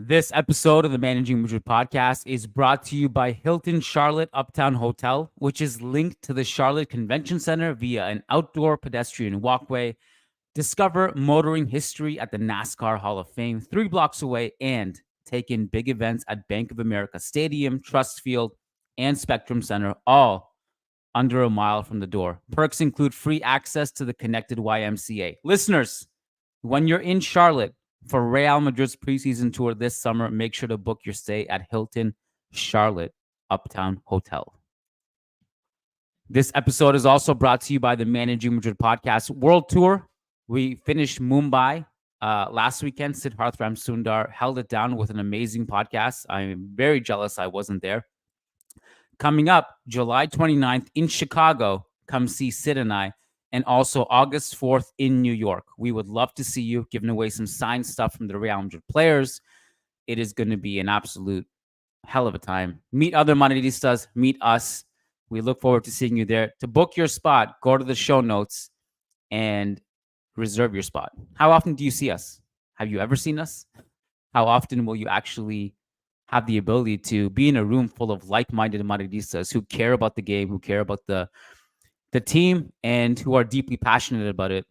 This episode of the Managing Madrid podcast is brought to you by Hilton Charlotte Uptown Hotel, which is linked to the Charlotte Convention Center via an outdoor pedestrian walkway. Discover motoring history at the NASCAR Hall of Fame 3 blocks away and take in big events at Bank of America Stadium, Trust Field, and Spectrum Center, all under a mile from the door. Perks include free access to the connected YMCA. Listeners, when you're in Charlotte, for Real Madrid's preseason tour this summer, make sure to book your stay at Hilton Charlotte Uptown Hotel. This episode is also brought to you by the Managing Madrid podcast World Tour. We finished Mumbai last weekend. Siddharth Ramsundar held it down with an amazing podcast. I'm very jealous I wasn't there. Coming up, July 29th in Chicago, come see Sid and I. And also August 4th in New York. We would love to see you, giving away some signed stuff from the Real Madrid players. It is going to be an absolute hell of a time. Meet other Madridistas, meet us. We look forward to seeing you there. To book your spot, go to the show notes and reserve your spot. How often do you see us? Have you ever seen us? How often will you actually have the ability to be in a room full of like-minded Madridistas who care about the game, who care about the team, and who are deeply passionate about it?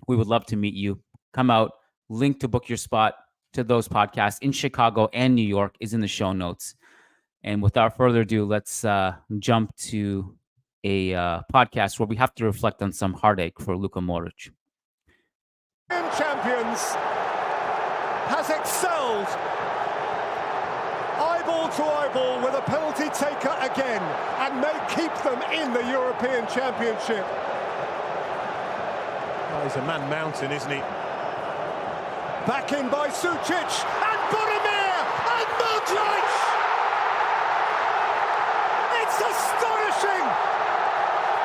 We would love to meet you. Come out. Link to book your spot to those podcasts in Chicago and New York is in the show notes. And without further ado, let's jump to a podcast where we have to reflect on some heartache for Luka Modrić. Champions has excelled eyeball to eyeball with a penalty taker again and may keep them in the European Championship. Oh, he's a man mountain, isn't he? Back in by Sucic and Budimir and Modrić! It's astonishing!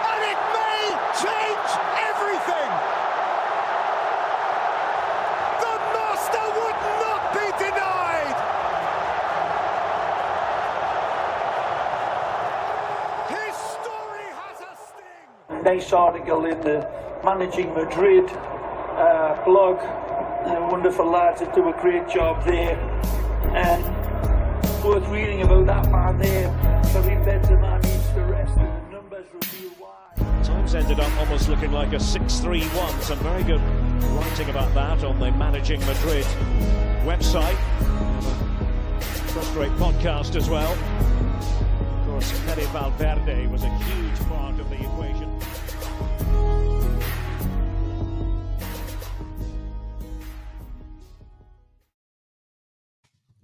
And it may change everything! The master would not be denied! His story has a sting! Nice article in the Managing Madrid blog. Wonderful lads that do a great job there. And worth reading about that man there. Karim Benzema needs to rest, and the numbers reveal why. Times ended up almost looking like a 6-3-1. Some very good writing about that on the Managing Madrid website. First rate podcast as well. Of course, Fede Valverde was a huge part of the equation.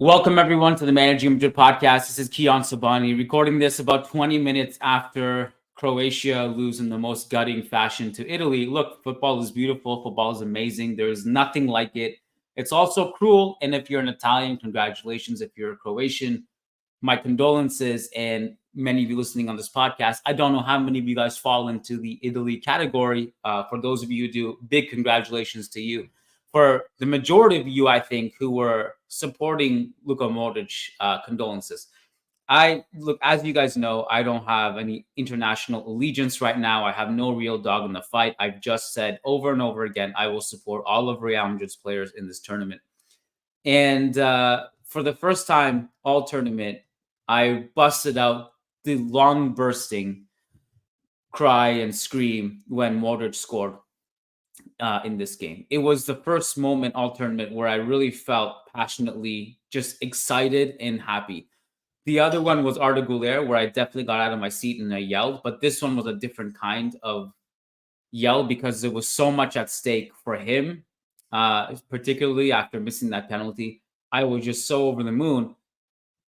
Welcome, everyone, to the Managing Madrid podcast. This is Kiyan Sabani, recording this about 20 minutes after Croatia lose in the most gutting fashion to Italy. Look, football is beautiful. Football is amazing. There is nothing like it. It's also cruel. And if you're an Italian, congratulations. If you're a Croatian, my condolences. And many of you listening on this podcast, I don't know how many of you guys fall into the Italy category. For those of you who do, big congratulations to you. For the majority of you, I think, who were supporting Luka Modrić, condolences. Look, as you guys know, I don't have any international allegiance right now. I have no real dog in the fight. I've just said over and over again, I will support all of Real Madrid's players in this tournament. And for the first time all tournament, I busted out the long bursting cry and scream when Modrić scored in this game. It was the first moment all tournament where I really felt passionately just excited and happy. The other one was Arda Güler, where I definitely got out of my seat and I yelled, but this one was a different kind of yell because there was so much at stake for him, particularly after missing that penalty. I was just so over the moon.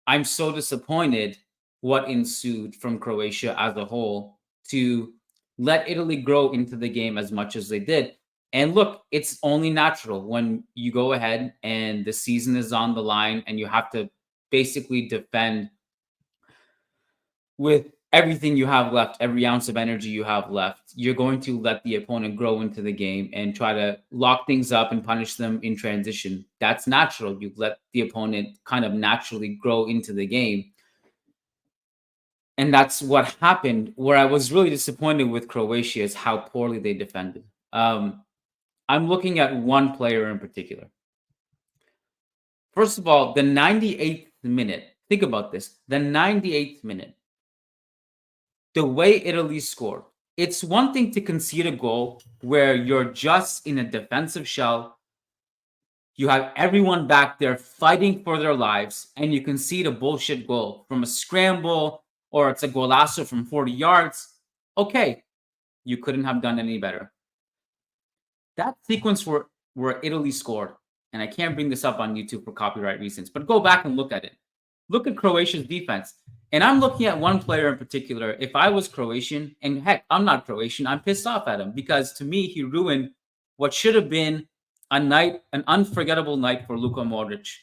I'm so disappointed what ensued from Croatia as a whole to let Italy grow into the game as much as they did. And look, it's only natural when you go ahead and the season is on the line and you have to basically defend with everything you have left, every ounce of energy you have left. You're going to let the opponent grow into the game and try to lock things up and punish them in transition. That's natural. You let the opponent kind of naturally grow into the game. And that's what happened. Where I was really disappointed with Croatia is how poorly they defended. I'm looking at one player in particular. First of all, the 98th minute. Think about this. The 98th minute. The way Italy scored. It's one thing to concede a goal where you're just in a defensive shell. You have everyone back there fighting for their lives, and you concede a bullshit goal from a scramble or it's a golazo from 40 yards. Okay, you couldn't have done any better. That sequence where Italy scored, and I can't bring this up on YouTube for copyright reasons, but go back and look at it. Look at Croatia's defense. And I'm looking at one player in particular. If I was Croatian, and heck, I'm not Croatian, I'm pissed off at him because to me, he ruined what should have been an unforgettable night for Luka Modrić.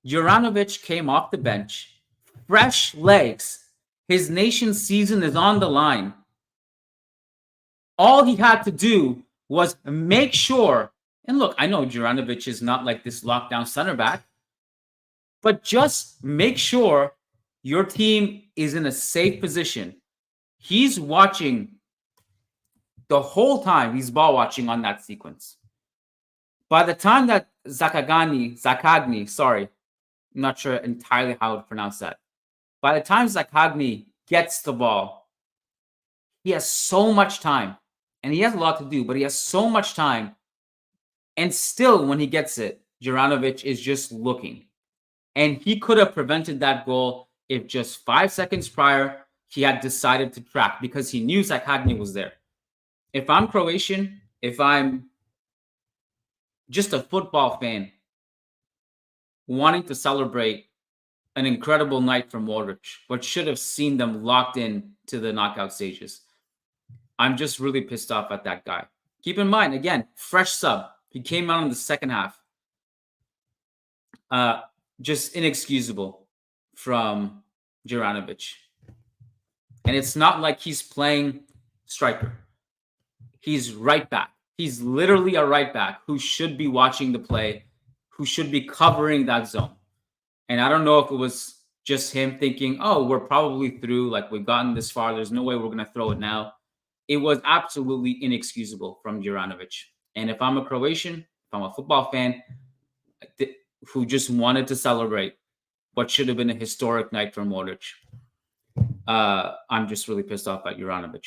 Juranovic came off the bench, fresh legs. His nation's season is on the line. All he had to do was make sure, and look, I know Juranovic is not like this lockdown center back, but just make sure your team is in a safe position. He's watching the whole time. He's ball watching on that sequence. By the time that Zakagni, sorry, I'm not sure entirely how to pronounce that. By the time Zakagni gets the ball, he has so much time. And he has a lot to do, but he has so much time. And still, when he gets it, Juranovic is just looking. And he could have prevented that goal if just 5 seconds prior, he had decided to track because he knew Zakagni was there. If I'm Croatian, if I'm just a football fan wanting to celebrate an incredible night from Modrić, but should have seen them locked in to the knockout stages, I'm just really pissed off at that guy. Keep in mind, again, fresh sub. He came out in the second half. Just inexcusable from Juranovic. And it's not like he's playing striker. He's right back. He's literally a right back who should be watching the play, who should be covering that zone. And I don't know if it was just him thinking, oh, we're probably through, like we've gotten this far. There's no way we're going to throw it now. It was absolutely inexcusable from Juranovic. And if I'm a Croatian, if I'm a football fan who just wanted to celebrate what should have been a historic night for Modrić, I'm just really pissed off at Juranovic.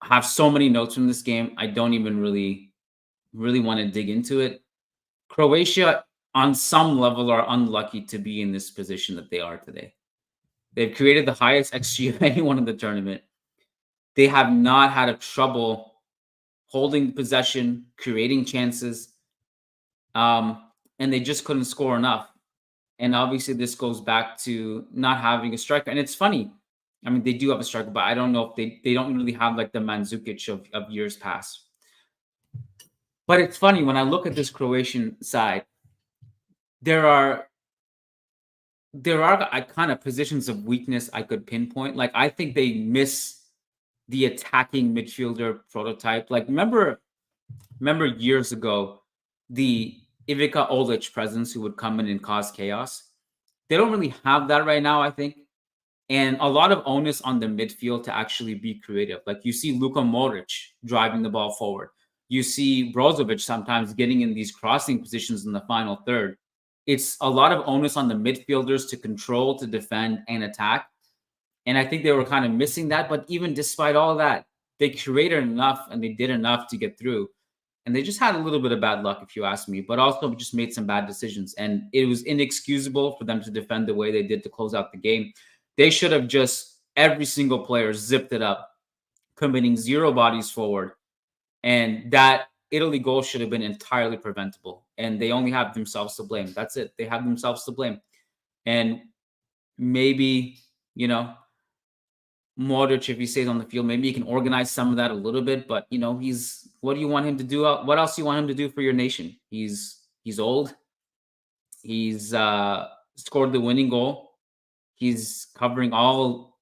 I have so many notes from this game. I don't even really want to dig into it. Croatia, on some level, are unlucky to be in this position that they are today. They've created the highest XG of anyone in the tournament. They have not had a trouble holding possession, creating chances, and they just couldn't score enough. And obviously, this goes back to not having a striker. And it's funny. I mean, they do have a striker, but I don't know if they don't really have like the Mandzukic of years past. But it's funny when I look at this Croatian side, there are kind of positions of weakness I could pinpoint. Like I think they miss the attacking midfielder prototype. Like remember years ago, the Ivica Olic presence who would come in and cause chaos. They don't really have that right now, I think. And a lot of onus on the midfield to actually be creative. Like you see Luka Modrić driving the ball forward. You see Brozovic sometimes getting in these crossing positions in the final third. It's a lot of onus on the midfielders to control, to defend, and attack. And I think they were kind of missing that. But even despite all that, they created enough and they did enough to get through. And they just had a little bit of bad luck, if you ask me, but also just made some bad decisions. And it was inexcusable for them to defend the way they did to close out the game. They should have just, every single player zipped it up, committing 0 bodies forward. And that Italy goal should have been entirely preventable. And they only have themselves to blame. That's it. They have themselves to blame. And maybe, Modrić, if he stays on the field, maybe he can organize some of that a little bit. But, what do you want him to do? What else do you want him to do for your nation? He's old. He's scored the winning goal. He's covering all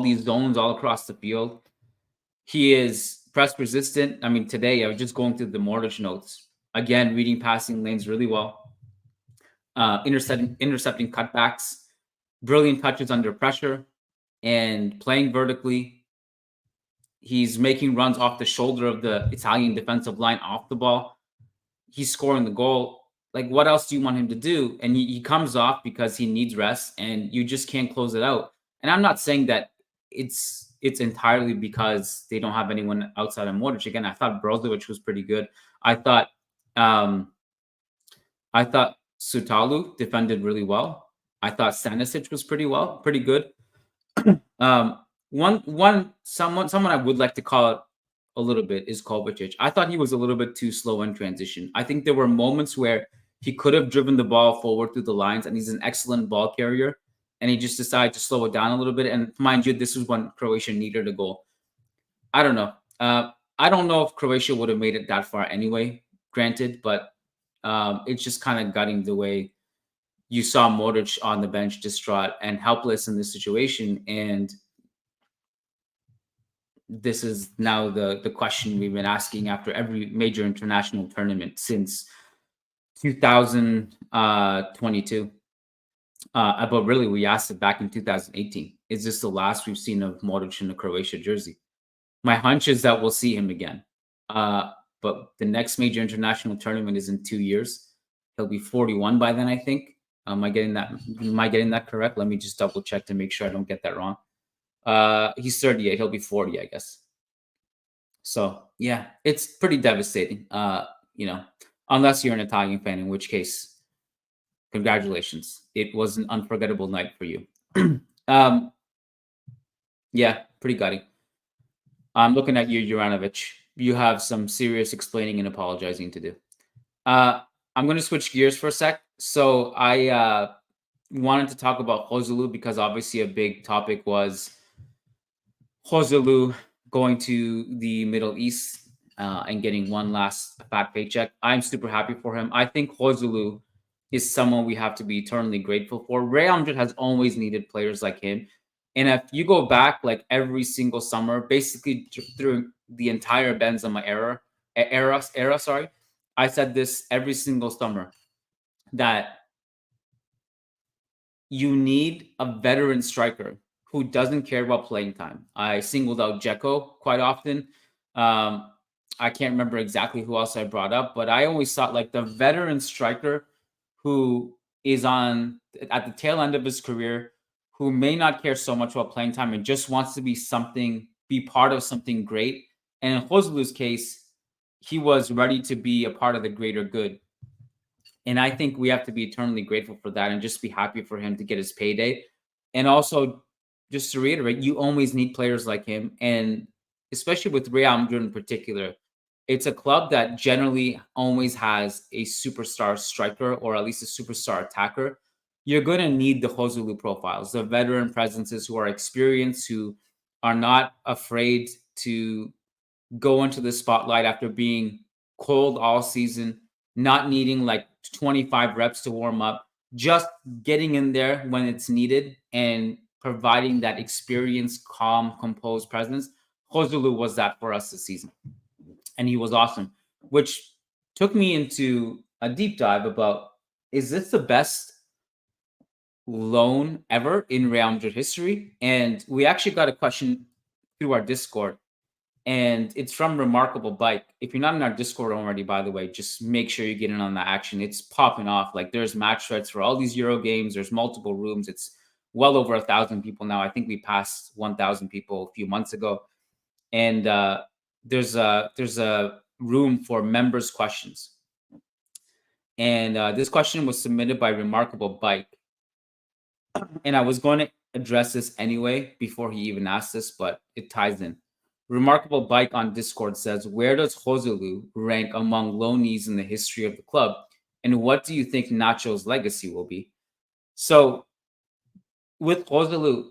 these zones all across the field. He is press resistant. I mean, today I was just going through the Modrić notes. Again, reading passing lanes really well. Intercepting cutbacks. Brilliant touches under pressure. And playing vertically. He's making runs off the shoulder of the Italian defensive line off the ball. He's scoring the goal. Like, what else do you want him to do? And he comes off because he needs rest, and you just can't close it out. And I'm not saying that it's entirely because they don't have anyone outside of Modrić. Again, I thought Brozovic was pretty good. I thought um, Sutalu defended really well. I thought Stanisic was pretty good. Someone I would like to call it a little bit is Kovacic. I thought he was a little bit too slow in transition. I think there were moments where he could have driven the ball forward through the lines, and he's an excellent ball carrier, and he just decided to slow it down a little bit. And mind you, this was when Croatia needed a goal. I don't know. I don't know if Croatia would have made it that far anyway, granted, but it's just kind of gutting the way you saw Modrić on the bench, distraught and helpless in this situation. And this is now the question we've been asking after every major international tournament since 2022. But really, we asked it back in 2018. Is this the last we've seen of Modrić in a Croatia jersey? My hunch is that we'll see him again. But the next major international tournament is in 2 years. He'll be 41 by then, I think. Am I getting that correct? Let me just double check to make sure I don't get that wrong. He's 38. He'll be 40, I guess. So yeah, it's pretty devastating. Unless you're an Italian fan, in which case, congratulations. It was an unforgettable night for you. Yeah, pretty gutting. I'm looking at you, Juranovic. You have some serious explaining and apologizing to do. I'm going to switch gears for a sec. So I wanted to talk about Joselu because obviously a big topic was Joselu going to the Middle East and getting one last fat paycheck. I'm super happy for him. I think Joselu is someone we have to be eternally grateful for. Real Madrid has always needed players like him. And if you go back like every single summer, basically through the entire Benzema era, I said this every single summer, that you need a veteran striker who doesn't care about playing time. I singled out Dzeko quite often. I can't remember exactly who else I brought up, but I always thought like the veteran striker who is at the tail end of his career, who may not care so much about playing time and just wants to be part of something great. And in Joselu's case, he was ready to be a part of the greater good. And I think we have to be eternally grateful for that and just be happy for him to get his payday. And also, just to reiterate, you always need players like him. And especially with Real Madrid in particular, it's a club that generally always has a superstar striker or at least a superstar attacker. You're going to need the Joselu profiles, the veteran presences who are experienced, who are not afraid to go into the spotlight after being cold all season, not needing like 25 reps to warm up, just getting in there when it's needed and providing that experienced, calm, composed presence. Joselu was that for us this season. And he was awesome, which took me into a deep dive about, is this the best loan ever in Real Madrid history? And we actually got a question through our Discord, and it's from Remarkable Bike. If you're not in our Discord already, by the way, just make sure you get in on the action. It's popping off. Like, there's match threads for all these Euro games. There's multiple rooms. It's well over 1,000 people now. I think we passed 1,000 people a few months ago. And there's a room for members' questions. And this question was submitted by Remarkable Bike. And I was going to address this anyway before he even asked this, but it ties in. Remarkable Bike on Discord says, where does Joselu rank among loanees in the history of the club? And what do you think Nacho's legacy will be? So with Joselu,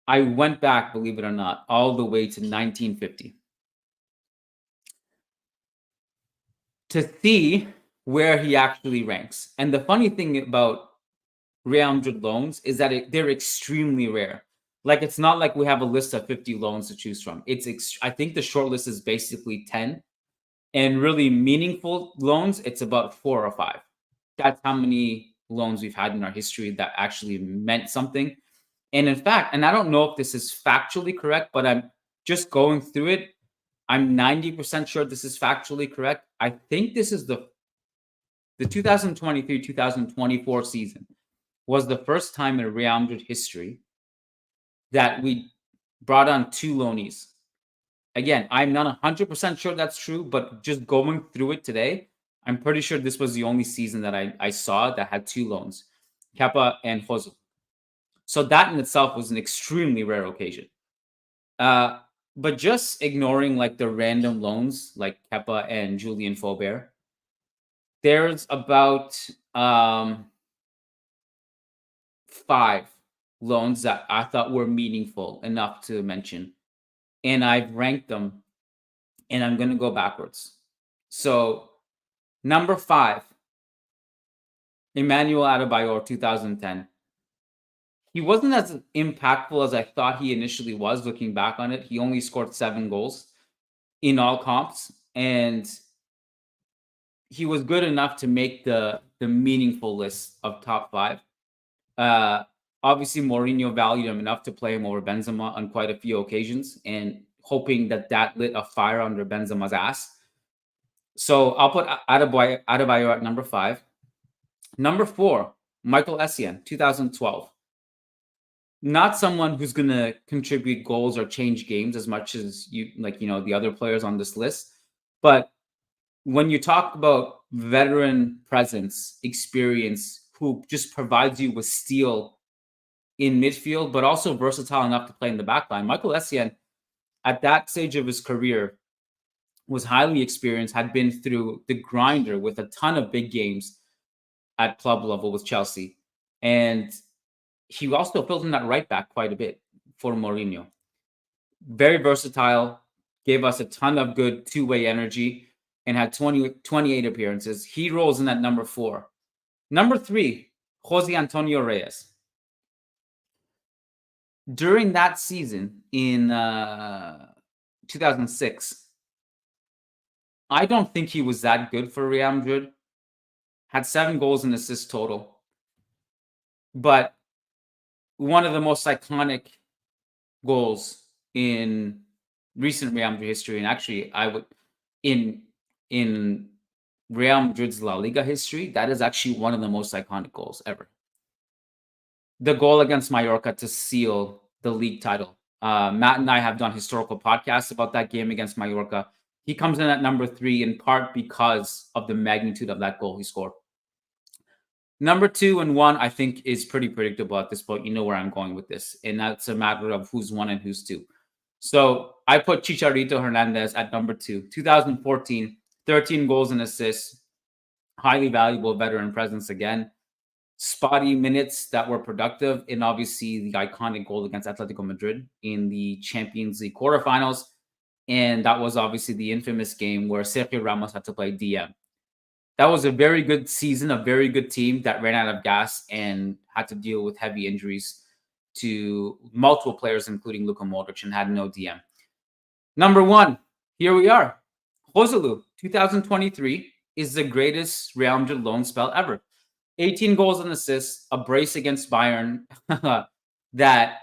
I went back, believe it or not, all the way to 1950 to see where he actually ranks. And the funny thing about Real Madrid loans is that they're extremely rare. Like, it's not like we have a list of 50 loans to choose from. I think the short list is basically 10. And really meaningful loans, it's about 4 or 5. That's how many loans we've had in our history that actually meant something. And in fact, and I don't know if this is factually correct, but I'm just going through it. I'm 90% sure this is factually correct. I think this is the The 2023-2024 season was the first time in Real Madrid history that we brought on 2 loanees. Again, I'm not 100% sure that's true, but just going through it today, I'm pretty sure this was the only season that I saw that had 2 loans, Kepa and Joselu. So that in itself was an extremely rare occasion. But just ignoring like the random loans like Kepa and Julian Faubert, there's about 5 loans that I thought were meaningful enough to mention. And I've ranked them, and I'm going to go backwards. So, number 5, Emmanuel Adebayor, 2010. He wasn't as impactful as I thought he initially was looking back on it. He only scored 7 goals in all comps, and he was good enough to make the meaningful list of top 5. Obviously, Mourinho valued him enough to play him over Benzema on quite a few occasions, and hoping that lit a fire under Benzema's ass. So I'll put Adebayor at number 5. Number 4, Michael Essien, 2012. Not someone who's going to contribute goals or change games as much as the other players on this list. But when you talk about veteran presence, experience, who just provides you with steel in midfield, but also versatile enough to play in the back line, Michael Essien, at that stage of his career, was highly experienced, had been through the grinder with a ton of big games at club level with Chelsea. And he also filled in that right back quite a bit for Mourinho. Very versatile, gave us a ton of good two-way energy, and had 28 appearances. He rolls in at number 4. Number 3, Jose Antonio Reyes. During that season in 2006, I don't think he was that good for Real Madrid. Had 7 goals and assists total. But one of the most iconic goals in recent Real Madrid history, and actually in Real Madrid's La Liga history, that is actually one of the most iconic goals ever. The goal against Mallorca to seal the league title. Matt and I have done historical podcasts about that game against Mallorca. He comes in at number 3 in part because of the magnitude of that goal he scored. Number 2 and 1, I think, is pretty predictable at this point. You know where I'm going with this. And that's a matter of who's 1 and who's 2. So I put Chicharito Hernandez at number 2. 2014, 13 goals and assists. Highly valuable veteran presence again. Spotty minutes that were productive, and obviously the iconic goal against Atletico Madrid in the Champions League quarterfinals. And that was obviously the infamous game where Sergio Ramos had to play DM. That was a very good season, a very good team that ran out of gas and had to deal with heavy injuries to multiple players, including Luka Modrić, and had no DM. Number 1, here we are. Joselu, 2023, is the greatest Real Madrid loan spell ever. 18 goals and assists, a brace against Bayern that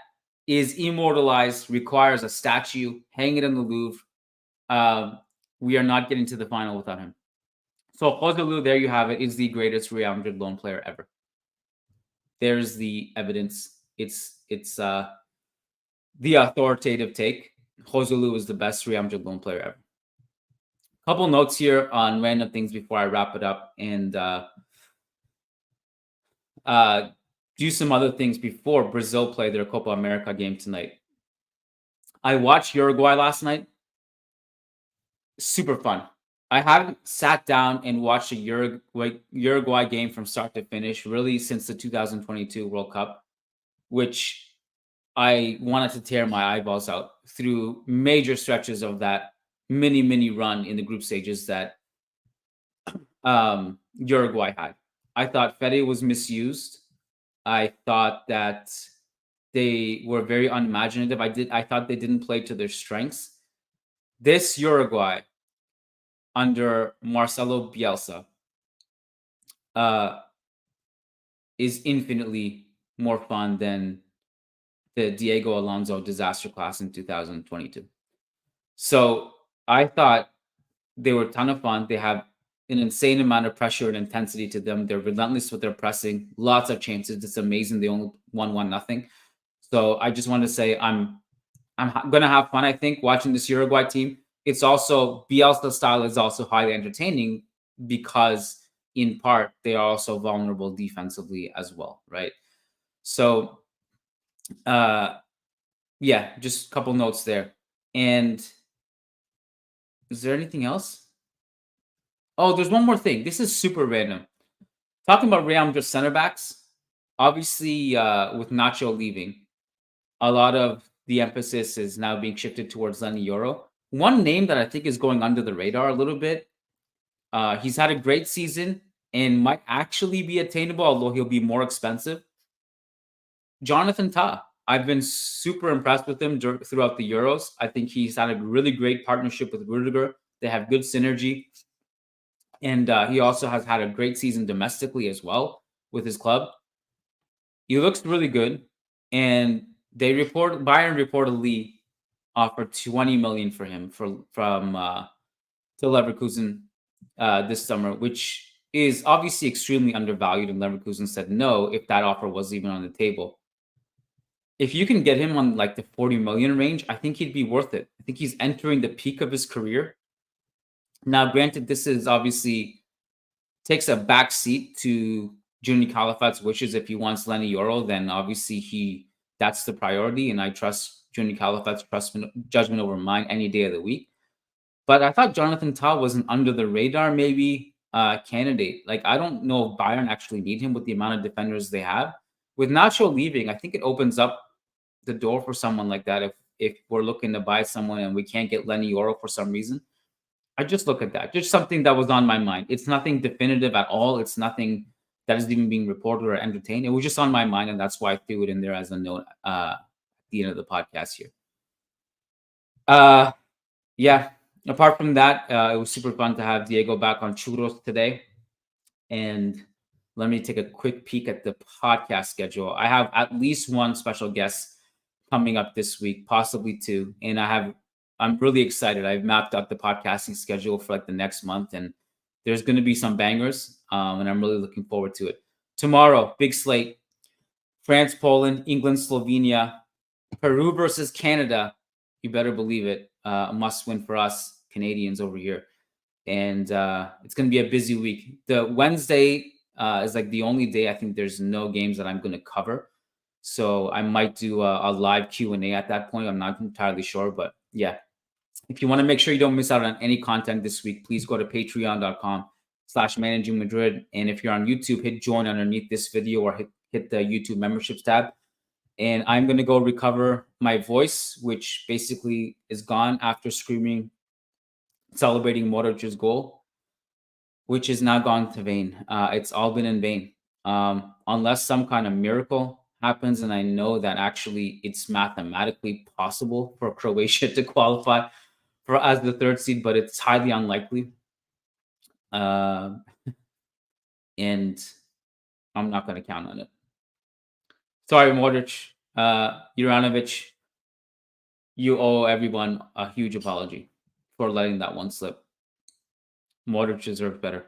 is immortalized, requires a statue, hang it in the Louvre. We are not getting to the final without him. So Joselu, there you have it, is the greatest Real Madrid loan player ever. There's the evidence. It's the authoritative take. Joselu is the best Real Madrid loan player ever. Couple notes here on random things before I wrap it up and do some other things before Brazil play their Copa America game tonight. I watched Uruguay last night. Super fun. I haven't sat down and watched a Uruguay game from start to finish really since the 2022 World Cup, which I wanted to tear my eyeballs out through major stretches of that mini run in the group stages that Uruguay had. I thought Fede was misused. I thought that they were very unimaginative. I thought they didn't play to their strengths. This Uruguay under Marcelo Bielsa is infinitely more fun than the Diego Alonso disaster class in 2022. So I thought they were a ton of fun. They have an insane amount of pressure and intensity to them. They're relentless with their pressing. Lots of chances. It's amazing. They only won 1-0. So I just want to say I'm gonna have fun. I think watching this Uruguay team. It's also Bielsa style is also highly entertaining because in part they are also vulnerable defensively as well, right? So yeah, just a couple notes there. And is there anything else? Oh, there's one more thing. This is super random. Talking about Real Madrid center backs, obviously with Nacho leaving, a lot of the emphasis is now being shifted towards Lenny Yoro. One name that I think is going under the radar a little bit. He's had a great season and might actually be attainable, although he'll be more expensive. Jonathan Tah. I've been super impressed with him throughout the Euros. I think he's had a really great partnership with Rudiger. They have good synergy. And he also has had a great season domestically as well with his club. He looks really good. And Bayern reportedly offered 20 million for him from to Leverkusen this summer, which is obviously extremely undervalued. And Leverkusen said no if that offer was even on the table. If you can get him on like the 40 million range, I think he'd be worth it. I think he's entering the peak of his career. Now, granted, this is obviously takes a back seat to Junior Califat's wishes. If he wants Lenny Yoro, then obviously that's the priority. And I trust Junior Califat's judgment over mine any day of the week. But I thought Jonathan Tah was an under the radar maybe candidate. Like, I don't know if Bayern actually need him with the amount of defenders they have. With Nacho leaving, I think it opens up the door for someone like that. If we're looking to buy someone and we can't get Lenny Yoro for some reason, I just look at that. Just something that was on my mind. It's nothing definitive at all. It's nothing that is even being reported or entertained. It was just on my mind, and that's why I threw it in there as a note at the end of the podcast here. Yeah. Apart from that, it was super fun to have Diego back on Churros today. And let me take a quick peek at the podcast schedule. I have at least one special guest coming up this week, possibly two. And I'm really excited. I've mapped out the podcasting schedule for like the next month, and there's going to be some bangers. And I'm really looking forward to it. Tomorrow, big slate: France, Poland, England, Slovenia, Peru versus Canada. You better believe it. A must win for us Canadians over here. And it's going to be a busy week. The Wednesday is like the only day I think there's no games that I'm going to cover. So I might do a live Q&A at that point. I'm not entirely sure, but yeah. If you want to make sure you don't miss out on any content this week, please go to patreon.com/managingmadrid. And if you're on YouTube, hit join underneath this video or hit the YouTube memberships tab. And I'm going to go recover my voice, which basically is gone after celebrating Modric's goal, which is now gone to vain. It's all been in vain. Unless some kind of miracle happens, and I know that actually it's mathematically possible for Croatia to qualify as the third seed, but it's highly unlikely. And I'm not going to count on it. Sorry, Modrić, Juranovic, you owe everyone a huge apology for letting that one slip. Modrić deserves better.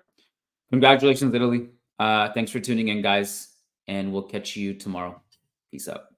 Congratulations, Italy. Thanks for tuning in, guys, and we'll catch you tomorrow. Peace out.